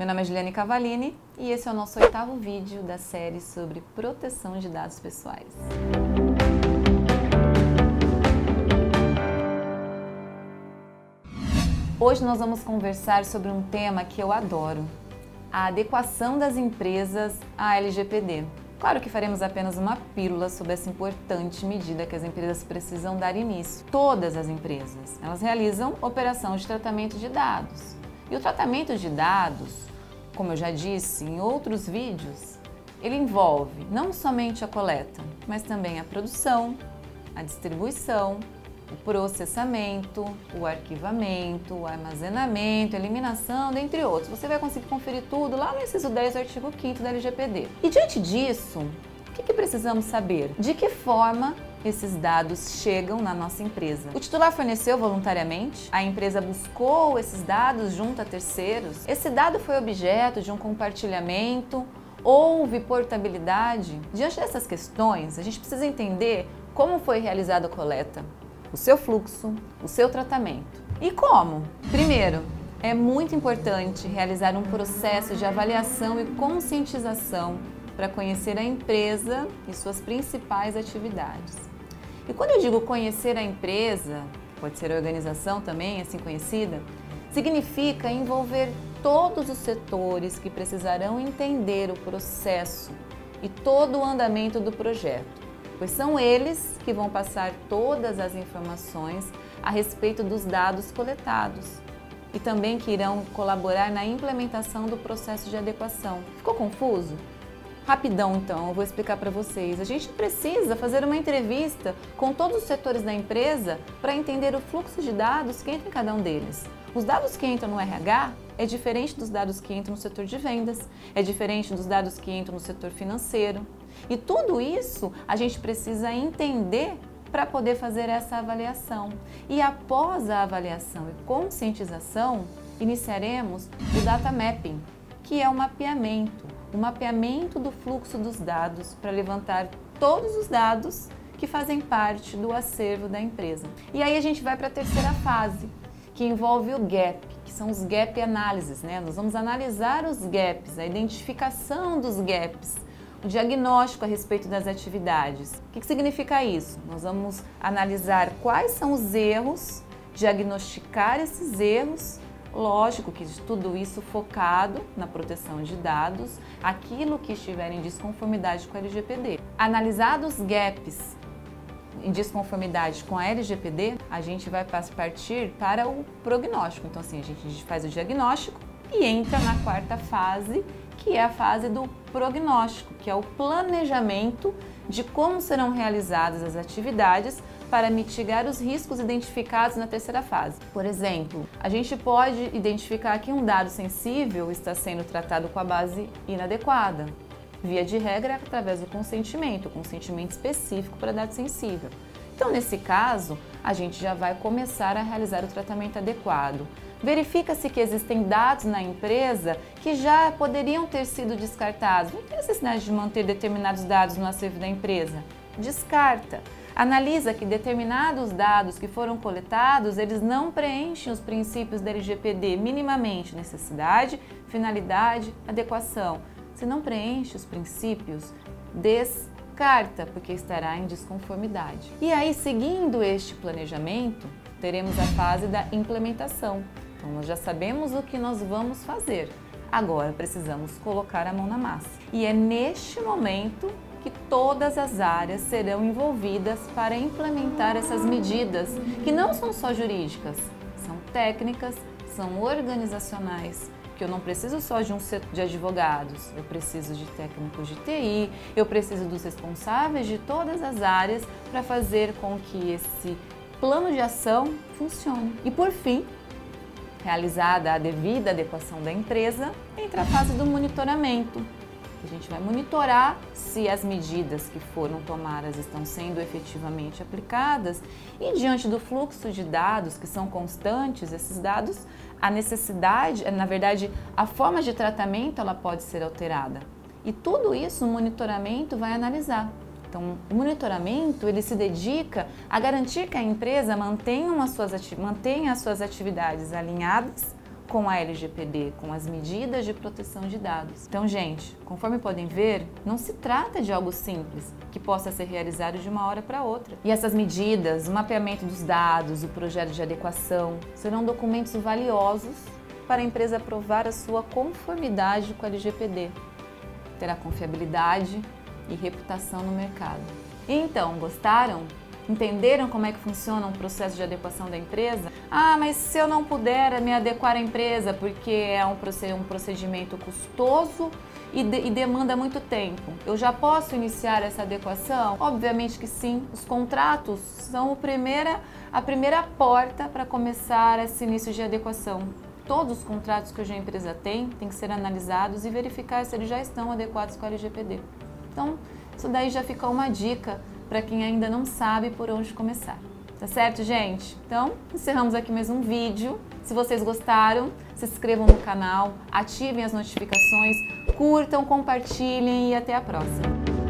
Meu nome é Juliane Cavallini e esse é o nosso 8º vídeo da série sobre proteção de dados pessoais. Hoje nós vamos conversar sobre um tema que eu adoro, a adequação das empresas à LGPD. Claro que faremos apenas uma pílula sobre essa importante medida que as empresas precisam dar início. Todas as empresas, elas realizam operação de tratamento de dados. E o tratamento de dados, como eu já disse em outros vídeos, ele envolve não somente a coleta, mas também a produção, a distribuição, o processamento, o arquivamento, o armazenamento, a eliminação, dentre outros. Você vai conseguir conferir tudo lá no inciso 10 do artigo 5º da LGPD. E diante disso, o que precisamos saber? De que forma esses dados chegam na nossa empresa? O titular forneceu voluntariamente? A empresa buscou esses dados junto a terceiros? Esse dado foi objeto de um compartilhamento? Houve portabilidade? Diante dessas questões, a gente precisa entender como foi realizada a coleta, o seu fluxo, o seu tratamento. E como? Primeiro, é muito importante realizar um processo de avaliação e conscientização para conhecer a empresa e suas principais atividades. E quando eu digo conhecer a empresa, pode ser a organização também, assim conhecida, significa envolver todos os setores que precisarão entender o processo e todo o andamento do projeto, pois são eles que vão passar todas as informações a respeito dos dados coletados e também que irão colaborar na implementação do processo de adequação. Ficou confuso? Rapidão então, eu vou explicar para vocês. A gente precisa fazer uma entrevista com todos os setores da empresa para entender o fluxo de dados que entra em cada um deles. Os dados que entram no RH é diferente dos dados que entram no setor de vendas, é diferente dos dados que entram no setor financeiro. E tudo isso a gente precisa entender para poder fazer essa avaliação. E após a avaliação e conscientização, iniciaremos o Data Mapping, que é o mapeamento do fluxo dos dados para levantar todos os dados que fazem parte do acervo da empresa. E aí a gente vai para a terceira fase, que envolve o gap, que são os gap analysis, né? Nós vamos analisar os gaps, a identificação dos gaps, o diagnóstico a respeito das atividades. O que significa isso? Nós vamos analisar quais são os erros, diagnosticar esses erros, lógico que tudo isso focado na proteção de dados, aquilo que estiver em desconformidade com a LGPD. Analisados os gaps em desconformidade com a LGPD, a gente vai partir para o prognóstico. Então assim, a gente faz o diagnóstico e entra na quarta fase, que é a fase do prognóstico, que é o planejamento de como serão realizadas as atividades para mitigar os riscos identificados na terceira fase. Por exemplo, a gente pode identificar que um dado sensível está sendo tratado com a base inadequada. Via de regra, através do consentimento específico para dado sensível. Então, nesse caso, a gente já vai começar a realizar o tratamento adequado. Verifica-se que existem dados na empresa que já poderiam ter sido descartados. Não tem necessidade de manter determinados dados no acervo da empresa. Descarta. Analisa que determinados dados que foram coletados, eles não preenchem os princípios da LGPD minimamente, necessidade, finalidade, adequação. Se não preenche os princípios, descarta, porque estará em desconformidade. E aí, seguindo este planejamento, teremos a fase da implementação. Então, nós já sabemos o que nós vamos fazer. Agora, precisamos colocar a mão na massa. E é neste momento que todas as áreas serão envolvidas para implementar essas medidas, que não são só jurídicas, são técnicas, são organizacionais, que eu não preciso só de um setor de advogados, eu preciso de técnicos de TI, eu preciso dos responsáveis de todas as áreas para fazer com que esse plano de ação funcione. E por fim, realizada a devida adequação da empresa, entra a fase do monitoramento. A gente vai monitorar se as medidas que foram tomadas estão sendo efetivamente aplicadas e diante do fluxo de dados que são constantes, esses dados, a necessidade, na verdade, a forma de tratamento ela pode ser alterada. E tudo isso o monitoramento vai analisar. Então, o monitoramento ele se dedica a garantir que a empresa mantenha as suas atividades alinhadas com a LGPD, com as medidas de proteção de dados. Então, gente, conforme podem ver, não se trata de algo simples, que possa ser realizado de uma hora para outra. E essas medidas, o mapeamento dos dados, o projeto de adequação, serão documentos valiosos para a empresa provar a sua conformidade com a LGPD. Terá confiabilidade e reputação no mercado. Então, gostaram? Entenderam como é que funciona um processo de adequação da empresa? Ah, mas se eu não puder me adequar à empresa porque é um procedimento custoso e demanda muito tempo, eu já posso iniciar essa adequação? Obviamente que sim. Os contratos são a primeira porta para começar esse início de adequação. Todos os contratos que hoje a empresa tem que ser analisados e verificar se eles já estão adequados com a LGPD. Então, isso daí já fica uma dica para quem ainda não sabe por onde começar. Tá certo, gente? Então, encerramos aqui mais um vídeo. Se vocês gostaram, se inscrevam no canal, ativem as notificações, curtam, compartilhem e até a próxima.